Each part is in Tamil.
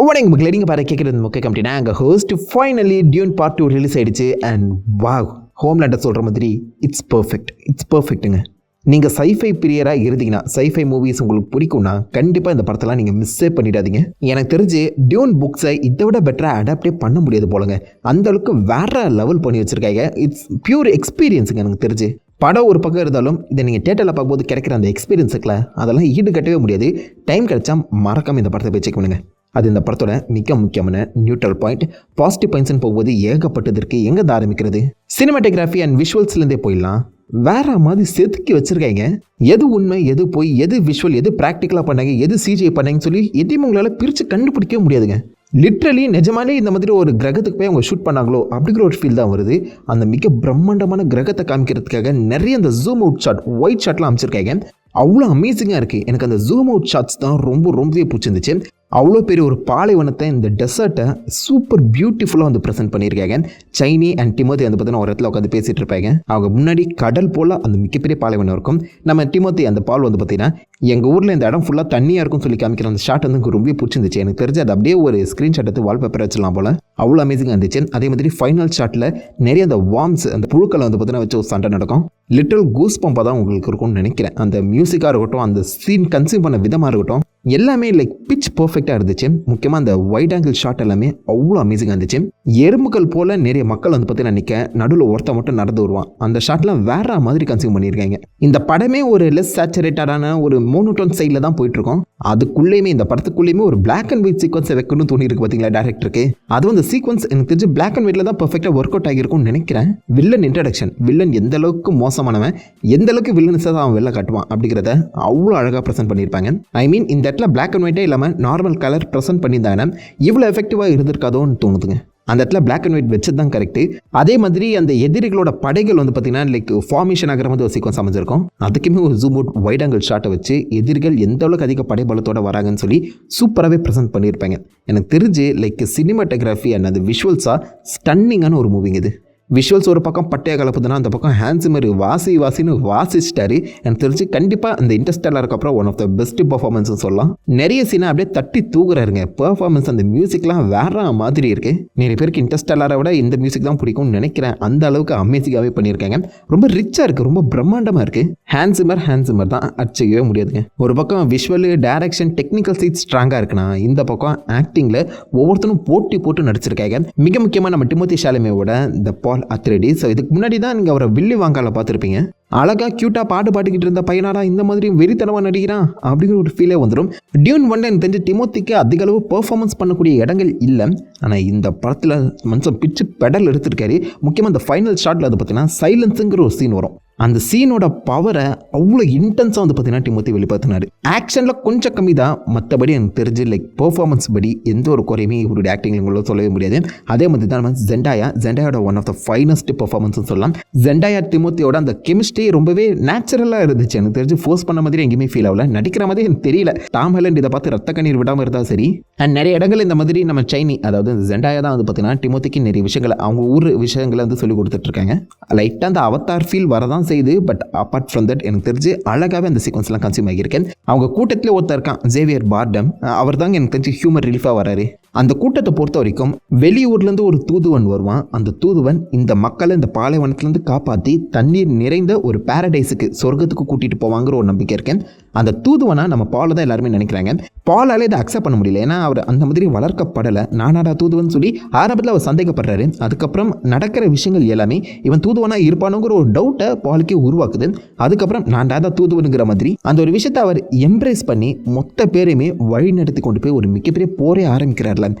வணக்கம் மக்களே, நீங்கள் பாரு கேட்குறது முக்கிய கம்பெனி எங்கள் host finally tune part 2 release ஆகிடுச்சு. அண்ட் வாவ், ஹோம்லேண்டர் சொல்கிற மாதிரி இட்ஸ் பர்ஃபெக்ட்டுங்க. நீங்கள் சைஃபை பிரியராக இருந்தீங்கன்னா, சைஃபை மூவிஸ் உங்களுக்கு பிடிக்கும்னா கண்டிப்பாக இந்த படத்தெல்லாம் நீங்கள் மிஸ்ஸே பண்ணிடாதீங்க. எனக்கு தெரிஞ்சு டியூன் புக்ஸை இதை விட பெட்டராக அடாப்டே பண்ண முடியாது போலங்க. அந்தளவுக்கு வேறு லெவல் பண்ணி வச்சுருக்காங்க. இட்ஸ் பியூர் எக்ஸ்பீரியன்ஸுங்க. எனக்கு தெரிஞ்சு படம் ஒரு பக்கம் இருந்தாலும் இதை நீங்கள் தேட்டரில் பார்க்கும்போது கிடைக்கிற அந்த எக்ஸ்பீரியன்ஸுக்குல அதெல்லாம் ஈடு கட்டவே முடியாது. டைம் கிடைச்சா மறக்காமல் இந்த படத்தை போய் செக் பண்ணுங்கள். அது இந்த படத்தோட மிக முக்கியமான நியூட்ரல் பாயிண்ட். பாசிட்டிவ் பாயிண்ட்ஸ்னு போகும்போது ஏகப்பட்டது இருக்குது. எங்கே தான் ஆரம்பிக்கிறது? சினிமாட்டோகிராஃபி அண்ட் விஷுவல்ஸ்லேருந்தே போயிடலாம். வேற மாதிரி செதுக்கி வச்சுருக்காங்க. எது உண்மை, எது போய், எது விஷுவல், எது ப்ராக்டிக்கலாக பண்ணாங்க, எது சிஜிஐ பண்ணாங்கன்னு சொல்லி எதையும் உங்களால் பிரித்து கண்டுபிடிக்கவே முடியாதுங்க. லிட்ரலி நிஜமாலே இந்த மாதிரி ஒரு கிரகத்துக்கு போய் அவங்க ஷூட் பண்ணாங்களோ அப்படிங்கிற ஒரு ஃபீல் தான் வருது. அந்த மிக பிரம்மாண்டமான கிரகத்தை காமிக்கிறதுக்காக நிறைய அந்த ஜூம் அவுட் ஷாட், ஒயிட் ஷாட்லாம் அமைச்சிருக்காங்க. அவ்வளோ அமேசிங்காக இருக்குது. எனக்கு அந்த ஜூம் அவுட் ஷாட்ஸ் தான் ரொம்பவே பிடிச்சிருந்துச்சு. அவ்வளோ பெரிய ஒரு பாலைவனத்தை, இந்த டெசர்ட்டை சூப்பர் பியூட்டிஃபுல்லாக வந்து ப்ரெசென்ட் பண்ணியிருக்காங்க. சைனி அண்ட் டிமோத்தி வந்து பார்த்தீங்கன்னா ஒரு இடத்துல உட்காந்து பேசிகிட்டு இருப்பாங்க. அவங்க முன்னாடி கடல் போல் அந்த மிகப்பெரிய பாலைவனம் இருக்கும். நம்ம டிமோத்தி அந்த பால் வந்து பார்த்தீங்கன்னா எங்கள் ஊரில் இந்த இடம் ஃபுல்லாக தண்ணியாக இருக்கும்னு சொல்லி காமிக்கிற அந்த ஷாட் வந்து எனக்கு ரொம்ப பிடிச்சிருந்துச்சு. எனக்கு தெரிஞ்சு அது அப்படியே ஒரு ஸ்க்ரீன்ஷாட் எடுத்து வால்பேப்பர் வச்சிடலாம் போல். அவ்வளோ அமேசிங்காக இருந்துச்சு. அதே மாதிரி ஃபைனல் ஷாட்டில் நிறைய அந்த வார்ம்ஸ், அந்த புழுக்களை வந்து பார்த்தீங்கன்னா வச்சு ஒரு சண்டை நடக்கும். லிட்டில் கூஸ் பம்பாக தான் உங்களுக்கு இருக்கும்னு நினைக்கிறேன். அந்த மியூசிக்காக இருக்கட்டும், அந்த சீன் கன்சியூம் பண்ண விதமாக இருக்கட்டும், எல்லாமே லைக் பிச் பர்ஃபெக்டாக இருந்துச்சு. முக்கியமாக அந்த வைட் ஆங்கிள் ஷாட் எல்லாமே அவ்வளோ அமேசிங்காக இருந்துச்சு. எறும்புகள் போல் நிறைய மக்கள் வந்து பார்த்தீங்கன்னா நிற்க, நடுவில் ஒருத்த மட்டும் நடந்து வருவான். அந்த ஷாட்லாம் வேற மாதிரி கன்சியூம் பண்ணியிருக்காங்க. இந்த படமே ஒரு லெஸ் சேச்சுரேட்டடான ஒரு மோனோட்டோன் சைடில் தான் போயிட்டுருக்கோம். அதுக்குள்ளேயுமே, இந்த படத்துக்குள்ளேயுமே ஒரு பிளாக் அண்ட் ஒயிட் சீக்வன்ஸை வைக்கணும்னு தோணி இருக்கு பார்த்தீங்களா டேரக்டருக்கு. அதுவும் அந்த சீக்வன்ஸ் எனக்கு தெரிஞ்சு பிளாக் அண்ட் ஒயிட்டில் தான் பர்ஃபெக்டாக ஒர்க் அவுட் ஆகியிருக்கும்னு நினைக்கிறேன். வில்லன் இன்ட்ரடக்ஷன், வில்லன் எந்த அளவுக்கு மோசமானவன், எந்த அளவுக்கு வில்லன்ஸை தான் அவன் வெளில காட்டுவான் அப்படிங்கிறத அவ்வளோ அழகாக ப்ரெசென்ட் பண்ணியிருப்பாங்க. ஐ மீன் இந்த இடத்துல பிளாக் அண்ட் ஒயிட்டே இல்லாமல் நார்மல் கலர் ப்ரெசென்ட் பண்ணியிருந்தாங்கன்னா இவ்வளோ எஃபெக்டிவாக இருந்திருக்காதோன்னு தோணுதுங்க. அந்த இடத்துல பிளாக் அண்ட் ஒயிட் வச்சது தான் கரெக்டு. அதே மாதிரி அந்த எதிரிகளோட படைகள் வந்து பார்த்தீங்கன்னா லைக் ஃபார்மேஷன் ஆகிற மாதிரி ஒரு சீக்வன்ஸ் அமைஞ்சிருக்கும். அதுக்குமே ஒரு ஜூம் அவுட் வைட் ஆங்கிள் ஷாட்டை வச்சு எதிரிகள் எந்த அளவுக்கு அதிக படைபலத்தோடு வராங்கன்னு சொல்லி சூப்பராகவே ப்ரெசென்ட் பண்ணியிருப்பாங்க. எனக்கு தெரிஞ்சு லைக் சினிமாட்டோகிராஃபி அண்ட் அது விஷுவல்ஸாக ஸ்டன்னிங்கான ஒரு மூவிங் இது. விஷுவல்ஸ் ஒரு பக்கம் பட்டையாக கலப்புதுன்னா, அந்த பக்கம் ஹேண்ட்ஸுமர் வாசின்னு வாசிச்சிட்டாரு. எனக்கு தெரிஞ்சு கண்டிப்பாக அந்த இன்டர்ஸ்டெல்லாருக்கு அப்புறம் ஒன் ஆஃப் த பெஸ்ட் பர்ஃபார்மன்ஸ்னு சொல்லலாம். நிறைய சீனை அப்படியே தட்டி தூக்குறாருங்க. பர்ஃபார்மன்ஸ், அந்த மியூசிக்லாம் வேற மாதிரி இருக்கு. நிறைய பேருக்கு இன்டர்ஸ்டெல்லாரை விட இந்த மியூசிக் தான் பிடிக்கும்னு நினைக்கிறேன். அந்த அளவுக்கு அமேசிங்காகவே பண்ணியிருக்காங்க. ரொம்ப ரிச்சாக இருக்குது, ரொம்ப பிரம்மாண்டமாக இருக்குது. ஹேண்ட்ஸுமர் தான் அடிச்சிக்கவே முடியாதுங்க. ஒரு பக்கம் விஷுவல், டைரக்ஷன், டெக்னிக்கல் சைட் ஸ்ட்ராங்காக இருக்குன்னா, இந்த பக்கம் ஆக்டிங்கில் ஒவ்வொருத்தரும் போட்டு நடிச்சிருக்காங்க. மிக முக்கியமாக நம்ம டிமோத்தி ஷாலமேவோட இந்த பால் அத்ரெடி. ஸோ இதுக்கு முன்னாடி தான் நீங்கள் அவரை வில்லி வாங்கால பார்த்துருப்பீங்க. அழகாக க்யூட்டாக பாட்டுக்கிட்டு இருந்த பையனாடா இந்த மாதிரி வெறித்தனமாக நடிக்கிறான் அப்படிங்கிற ஒரு ஃபீலே வந்துடும். டியூன் ஒன்ல எனக்கு தெரிஞ்சு டிமோத்திக்கு அதிக அளவு பெர்ஃபார்மன்ஸ் பண்ணக்கூடிய இடங்கள் இல்லை. ஆனால் இந்த படத்தில் மனுஷன் பிச்சு பெடல் எடுத்திருக்காரு. முக்கியமாக இந்த ஃபைனல் ஷாட்டில் அது பார்த்தீங்கன்னா சைலன்ஸுங்கிற ஒரு சீன் வரும். அந்த சீனோட பவரை அவ்வளோ இன்டென்ஸாக வந்து பார்த்தீங்கன்னா டிமோத்தி வெளிப்படுத்தினார். ஆக்ஷனில் கொஞ்சம் கம்மி தான், மற்றபடி எனக்கு தெரிஞ்சு லைக் பெர்ஃபார்மன்ஸ் படி எந்த ஒரு குறையுமே இவருடைய ஆக்டிங் சொல்லவே முடியாது. அதே மாதிரி தான் நம்ம ஜெண்டாயோட ஒன் ஆஃப் த ஃபைனஸ்ட் பெர்ஃபார்மன்ஸ்னு சொல்லலாம். ஜெண்டாயா டிமோத்தியோட அந்த கெமிஸ்ட்ரி ரொம்பவே நேச்சுரலாக இருந்துச்சு. எனக்கு தெரிஞ்சு ஃபோர்ஸ் பண்ண மாதிரி எங்கேயுமே ஃபீல் ஆகல. நடிக்கிற மாதிரி எனக்கு தெரியல. டாம் ஹாலண்ட் இதை பார்த்து ரத்த கண்ணீர் விடாமல் இருந்தால் சரி. அண்ட் நிறைய இடங்கள் இந்த மாதிரி நம்ம சைனி, அதாவது ஜெண்டாயா தான் வந்து பார்த்தீங்கன்னா டிமோத்திக்கு நிறைய விஷயங்களை, அவங்க ஊர் விஷயங்களை வந்து சொல்லி கொடுத்துட்ருக்காங்க. லைட்டாக அந்த அவதார் ஃபீல் வரதான் செய்யுது. பட் அப்பார்ட் ஃப்ரம் தட் எனக்கு தெரிஞ்சு அழகாகவே அந்த சீக்வன்ஸ்லாம் கன்சியூம் ஆகியிருக்கேன். அவங்க கூட்டத்தில் ஒருத்தர் இருக்கான், ஜேவியர் பார்டம். அவர் தாங்க எனக்கு தெரிஞ்சு ஹியூமர் ரிலீஃபாக வராரு. அந்த கூட்டத்தை பொறுத்த வரைக்கும் வெளியூர்லேருந்து ஒரு தூதுவன் வருவான். அந்த தூதுவன் இந்த மக்களை இந்த பாலைவனத்துலேருந்து காப்பாற்றி தண்ணீர் நிறைந்த ஒரு பேரடைஸுக்கு, சொர்க்கத்துக்கு கூட்டிகிட்டு போவாங்கிற ஒரு நம்பிக்கை இருக்கேன். அந்த தூதுவனா நம்ம பாலை தான் எல்லாருமே நினைக்கிறாங்க. பாலாலே இதை அக்செப்ட் பண்ண முடியல. ஏன்னா அவர் அந்த மாதிரி வளர்க்கப்படலை. நானாடா தூதுவன் சொல்லி ஆரம்பத்தில் அவர் சந்தேகப்படுறாரு. அதுக்கப்புறம் நடக்கிற விஷயங்கள் எல்லாமே இவன் தூதுவனா இருப்பானுங்கிற ஒரு டவுட்டை பாலுக்கே உருவாக்குது. அதுக்கப்புறம் நான் தான் தூதுவனுங்கிற மாதிரி அந்த ஒரு விஷயத்தை அவர் எம்ப்ரேஸ் பண்ணி மொத்த பேரையுமே வழி நடத்தி கொண்டு போய் ஒரு மிகப்பெரிய போரே ஆரம்பிக்கிறார்.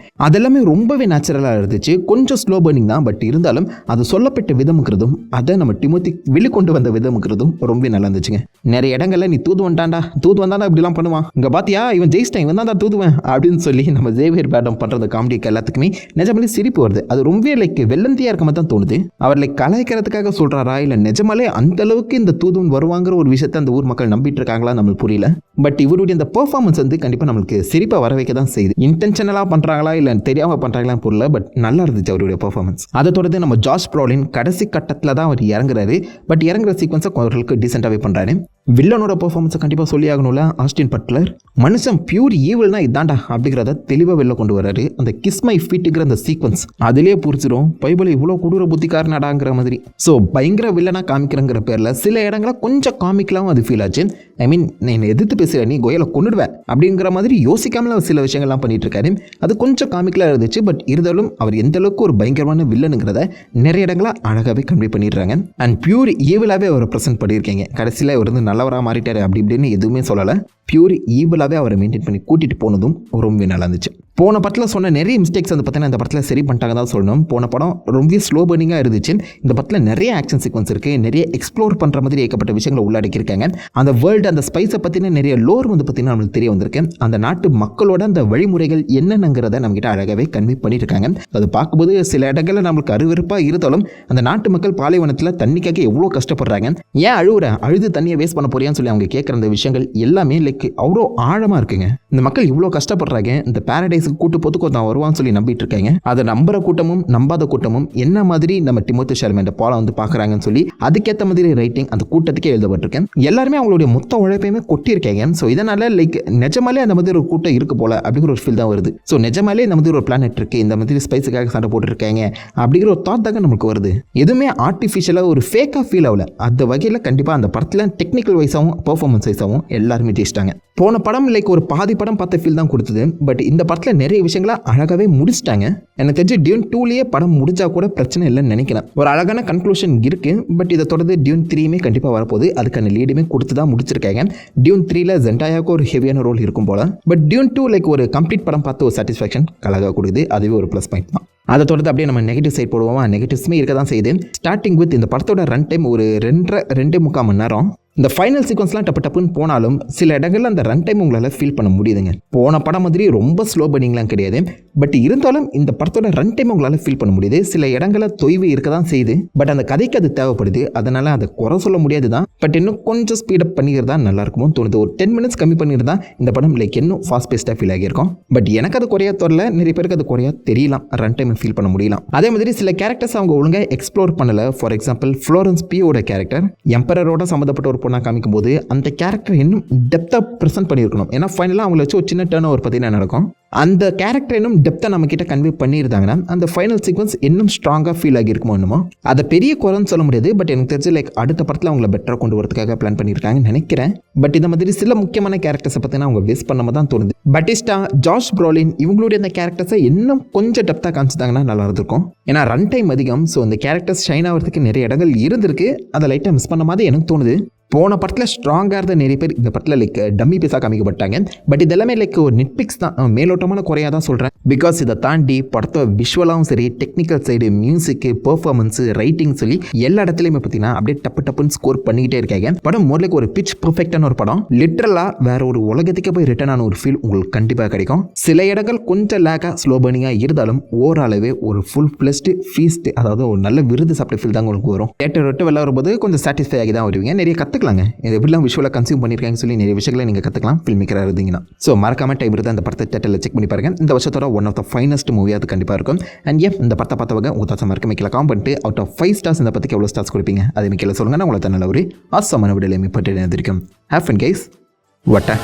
அதெல்லாமே ரொம்பவே நேச்சுரலாக இருந்துச்சு. கொஞ்சம் ஸ்லோ பர்னிங் தான், பட் இருந்தாலும் அது சொல்லப்பட்ட விதமுக்கிறதும் அதை நம்ம டிமோத்தி வெளிக்கொண்டு வந்த விதமுக்கிறதும் ரொம்ப நல்லா இருந்துச்சுங்க. நிறைய இடங்கள்ல நீ தூதுவன் தாண்டா இப்படிலாம் பண்ணுவான், இங்கே பார்த்தியா இவன் ஜெயிச்சிட்டான், இவன் தான் தூதுவன் அப்படின்னு சொல்லி நம்ம ஜேவியர் பார்டம் பண்ணுற காமெடிக்கு எல்லாத்துக்குமே நிஜமாலே சிரிப்பு வருது. அது ரொம்பவே லைக் வெள்ளந்தியாக இருக்க மாதிரி தான் தோணுது. அவர் லைக் கலாய்க்கிறதுக்காக சொல்கிறாரா இல்லை நிஜமாலே அந்த அளவுக்கு இந்த தூதுவன் வருவாங்கிற ஒரு விஷயத்தை அந்த ஊர் மக்கள் நம்பிட்டு இருக்காங்களா நம்மளுக்கு புரியல. பட் இவருடைய இந்த பெர்ஃபார்மன்ஸ் வந்து கண்டிப்பாக நம்மளுக்கு சிரிப்பாக வர வைக்க தான் செய்யுது. இன்டென்ஷனலாக பண்ணுறாங்களா இல்லை தெரியாமல் பண்ணுறாங்களான்னு புரியல. பட் நல்லா இருந்துச்சு அவருடைய பெர்ஃபார்மன்ஸ். அதை தொடர்ந்து நம்ம ஜார்ஜ் ப்ரோலின் கடைசி கட்டத்தில் தான் அவர் இறங்குறாரு. பட் இறங்குற சீக்வன்ஸை அவர்களுக்கு டீசெண்டாகவே பண்ணுறாரு. வில்லனோட பெர்ஃபார்மன்ஸை கண்டிப்பாக சொல்லி ஆகணும்ல. ஆஸ்டின் பட்லர் மனுஷன் பியூர் ஈவில்னா இதாண்டா அப்படிங்கிறத தெளிவாக வெளில கொண்டு வராரு. அந்த கிஸ் மை ஃபீட்டுங்கிற அந்த சீக்வன்ஸ் அதிலே புரிச்சிடும் பைபிள் இவ்வளோ கொடூர புத்திக்காரனாடாங்கிற மாதிரி. ஸோ பயங்கர வில்லனாக காமிக்கிறங்கிற பேரில் சில இடங்கள கொஞ்சம் காமிக்கலாவும் அது ஃபீல் ஆச்சு. ஐ மீன் நான் என்னை எதிர்த்து பேசுகிற நீ கோயிலை கொண்டுடுவேன் அப்படிங்கிற மாதிரி யோசிக்காமல சில விஷயங்கள்லாம் பண்ணிட்டு இருக்காரு. அது கொஞ்சம் காமிக்கலாக இருந்துச்சு. பட் இருந்தாலும் அவர் எந்த அளவுக்கு ஒரு பயங்கரமான வில்லனுங்கிறத நிறைய இடங்கள அழகாகவே கன்வே பண்ணிடுறாங்க. அண்ட் பியூர் ஈவிலாகவே அவரை ப்ரெசென்ட் பண்ணியிருக்கீங்க. கடைசியில் அவர் வந்து நல்லவராக மாறிட்டார் அப்படி இப்படின்னு எதுவுமே சொல்லலை. பியூர் ஈவிலாகவே அவரை மெயின்டைன் பண்ணி கூட்டிகிட்டு போனதும் ரொம்ப நல்லா இருந்துச்சு. போன படத்தில் சொன்ன நிறைய மிஸ்டேக்ஸ் வந்து பார்த்தீங்கன்னா இந்த படத்தில் சரி பண்ணிட்டாங்க தான் சொல்லணும். போன படம் ரொம்ப ஸ்லோ பர்னிங்காக இருந்துச்சு. இந்த படத்தில் நிறைய ஆக்ஷன் சீக்வன்ஸ் இருக்குது. நிறைய எக்ஸ்ப்ளோர் பண்ணுற மாதிரி ஏகப்பட்ட விஷயங்களை உள்ளடக்கியிருக்காங்க. அந்த வேர்ல்டு அந்த ஸ்பைஸை பற்றின நிறைய லோர் வந்து பார்த்திங்கன்னா நம்மளுக்கு தெரிய வந்திருக்கு. அந்த நாட்டு மக்களோட அந்த வழிமுறைகள் என்னென்னங்கிறத நம்மகிட்ட அழகாகவே கன்வே பண்ணியிருக்காங்க. அது பார்க்கும்போது சில இடங்களில் நம்மளுக்கு அருவருப்பாக இருந்தாலும் அந்த நாட்டு மக்கள் பாலைவனத்தில் தண்ணிக்காக எவ்வளோ கஷ்டப்படுறாங்க, ஏன் அழுது தண்ணியை வேஸ்ட் பண்ண போறியான்னு சொல்லி அவங்க கேட்குற அந்த விஷயங்கள் எல்லாமே லைக் அவ்வளோ ஆழமாக இருக்குங்க. இந்த மக்கள் இவ்வளோ கஷ்டப்படுறாங்க, இந்த பேரடைஸுக்கு கூட்டு போத்துக்கு தான் வருவான்னு சொல்லி நம்பிட்டு இருக்காங்க. அதை நம்புற கூட்டமும் நம்பாத கூட்டமும் என்ன மாதிரி நம்ம டிமோத்தி ஷாலமே பாலை வந்து பார்க்குறாங்கன்னு சொல்லி அதுக்கேற்ற மாதிரி ரைட்டிங் அந்த கூட்டத்துக்கே எழுதப்பட்டிருக்கேன். எல்லாருமே அவங்களுடைய மொத்த உழைப்பையுமே கொட்டியிருக்காங்க. ஸோ இதனால் லைக் நிஜமாலே அந்த மாதிரி ஒரு கூட்டம் இருக்கு போல அப்படிங்கிற ஒரு ஃபீல் தான் வருது. ஸோ நிஜமாலே இந்த மாதிரி ஒரு பிளானட் இருக்குது, இந்த மாதிரி ஸ்பைஸுக்காக சண்டை போட்டுருக்காங்க அப்படிங்கிற ஒரு தாட் தாங்க நமக்கு வருது. எதுவுமே ஆர்டிஃபிஷியலாக ஒரு ஃபேக்காக ஃபீல் ஆகல. அந்த வகையில் கண்டிப்பாக அந்த படத்தில் டெக்னிக்கல் வைஸாகவும் பெர்ஃபார்மன்ஸ் வைஸாகவும் எல்லாருமே ஜெயிச்சிட்டாங்க. போன படம் லைக் ஒரு பாதி படம் பார்த்த ஃபீல் தான் கொடுத்தது. பட் இந்த படத்தில் நிறைய விஷயங்களை அழகாகவே முடிச்சிட்டாங்க. எனக்கு தெரிஞ்சு டியூன் 2லேயே படம் முடிச்சா கூட பிரச்சனை இல்லைன்னு நினைக்கிறேன். ஒரு அழகான கன்க்ளூஷன் இருக்குது. பட் இதை தொடர்ந்து டியூன் 3யுமே கண்டிப்பாக வரப்போகுது. அதுக்கான லீடுமே கொடுத்து தான் முடிச்சிருக்காங்க. டியூன் 3ல ஜெண்டாயாவுக்கு ஒரு ஹெவியான ரோல் இருக்கும் போல. பட் டியூன் 2 லைக் ஒரு கம்ப்ளீட் படம் பார்த்து ஒரு சாட்டிஸ்ஃபேக்ஷன் அழகாக கொடுக்குது. அதுவே ஒரு ப்ளஸ் பாயிண்ட் தான். அதை தொடர்ந்து அப்படியே நம்ம நெகட்டிவ் சைட் போடுவோம். நெகட்டிவ்ஸுமே இருக்க தான் செய்யுது. ஸ்டார்டிங் வித் இந்த படத்தோட ரன் டைம் ஒரு 2.5 மணி நேரம். இந்த ஃபைனல் சீக்வன்ஸ்லாம் டப்புன்னு போனாலும் சில இடங்களில் அந்த ரன் டைம் உங்களால் ஃபீல் பண்ண முடியுதுங்க. போன படம் மாதிரி ரொம்ப ஸ்லோ பர்னிங்லாம் கிடையாது. பட் இருந்தாலும் இந்த படத்தோட ரன் டைம் உங்களால் ஃபீல் பண்ண முடியுது. சில இடங்களில் தொய்வு இருக்க தான் செய்யுது. பட் அந்த கதைக்கு அது தேவைப்படுது. அதனால் அதை குறை சொல்ல முடியாது தான். பட் இன்னும் கொஞ்சம் ஸ்பீடப் பண்ணிக்கிறதா நல்லா இருக்குமோ தோணுது. ஒரு 10 மினிட்ஸ் கம்மி பண்ணியிருந்தா இந்த படம் லைக் இன்னும் ஃபாஸ்ட் பேஸ்டாக ஃபீல் ஆகியிருக்கும். பட் எனக்கு அது குறையா தெரியல, நிறைய பேருக்கு அது குறையா தெரியலாம். ரன் டைம் ஃபீல் பண்ண முடியலாம். அதே மாதிரி சில கேரக்டர்ஸ் அவங்க ஒழுங்காக எக்ஸ்ப்ளோர் பண்ணலை. ஃபார் எக்ஸாம்பிள் ஃப்ளோரன்ஸ் பியோட கேரக்டர் எம்பரரோட சம்மந்தப்பட்ட ஒரு பொண்ணாக காமிக்கும் போது அந்த கேரக்டர் இன்னும் டெப்த்தாக ப்ரெசென்ட் பண்ணியிருக்கணும். ஏன்னா ஃபைனலாக அவங்கள வச்சு ஒரு சின்ன டர்ன் ஓவர் பார்த்தீங்கன்னா நடக்கும். அந்த கேரக்டர் இன்னும் டெப்த்தாக நம்ம கிட்ட கன்வே பண்ணியிருந்தாங்கன்னா அந்த ஃபைனல் சீக்வன்ஸ் இன்னும் ஸ்ட்ராங்காக ஃபீல் ஆகியிருக்குமோ என்னமோ. அதை பெரிய குறைன்னு சொல்ல முடியாது. பட் எனக்கு தெரிஞ்சு லைக் அடுத்த படத்தில் அவங்கள பெட்டராக கொண்டு வரதுக்காக பிளான் பண்ணியிருக்காங்கன்னு நினைக்கிறேன். பட் இந்த மாதிரி சில முக்கியமான கேரக்டர்ஸை பார்த்தீங்கன்னா அவங்க வேஸ்ட் பண்ணாம தான் தோணுது. பட்டிஸ்டா, ஜாஷ் ப்ரோலின் இவங்களுடைய அந்த கேரக்டர்ஸை இன்னும் கொஞ்சம் டெப்த்தாக காமிச்சிட்டாங்கன்னா நல்லா இருந்திருக்கும். ஏன்னா ரன் டைம் அதிகம். ஸோ அந்த கேரக்டர்ஸ் ஷைன் ஆகிறதுக்கு நிறைய இடங்கள் இருந்திருக்கு. அதை லைட்டாக மிஸ் பண்ண மாதிரி எனக்கு தோணுது. போன படத்தில் ஸ்ட்ராங்காக இருந்த நிறைய பேர் இந்த படத்தில் லைக் டம்மி பீஸாக காமிக்கப்பட்டாங்க. பட் இதெல்லாமே லைக் ஒரு நெட்பிக்ஸ் தான், மேலோட்டமான குறையாக தான் சொல்கிறேன். பிகாஸ் இதை தாண்டி படத்தை விஷுவலாகவும் சரி, டெக்னிக்கல் சைடு, மியூசிக்கு, பெர்ஃபார்மன்ஸு, ரைட்டிங் சொல்லி எல்லா இடத்துலையுமே பார்த்தீங்கன்னா அப்படியே டப்புன்னு ஸ்கோர் பண்ணிக்கிட்டே இருக்காங்க. படம் மோர்லைக் ஒரு பிச் பர்ஃபெக்டான ஒரு படம். லிட்டரலாக வேற ஒரு உலகத்துக்கே போய் ரிட்டர்ன் ஆன ஒரு ஃபீல் உங்களுக்கு கண்டிப்பாக கிடைக்கும். சில இடங்கள் கொஞ்சம் லேக்காக ஸ்லோ பர்னிங்காக இருந்தாலும் ஓவராலவே ஒரு ஃபுல் பிளஸ்டு ஃபீஸ்ட், அதாவது ஒரு நல்ல விருது சாப்பிட்ட ஃபீல் தான் உங்களுக்கு வரும். தேட்டர் விட்டு வெளில வரும்போது கொஞ்சம் சாட்டிஸ்ஃபை ஆகி தான் வருவீங்க. நிறைய கற்றுக்கலாங்க. இது எப்படிலாம் விஷுவலாக கன்சியூம் பண்ணியிருக்காங்கன்னு சொல்லி நிறைய விஷயங்களை நீங்கள் கற்றுக்கலாம் ஃபில்ம் மேக்கராக இருந்தீங்கன்னா. ஸோ மறக்காம டைம் இருந்தால் அந்த படத்தை தேட்டரில் செக் பண்ணி பாருங்கள். இந்த வருஷத்தோட one of the finest movie அது கண்டிப்பாக இருக்கும். அண்ட் இந்த படத்தை பார்த்தவங்க உங்கள் தாசம் மறக்க மேக்கில் காம் பண்ணிட்டு அவுட் ஆஃப் 5 ஸ்டார்ஸ் இந்த பற்றிக்கு எவ்வளோ ஸ்டார்ஸ் கொடுப்பீங்க அதே மேக்கில் சொல்லுங்கள். நான் உங்களை நல்ல ஒரு ஆசமான விடலை மேம்பட்டு இருக்கும். Have fun guys. வட்டா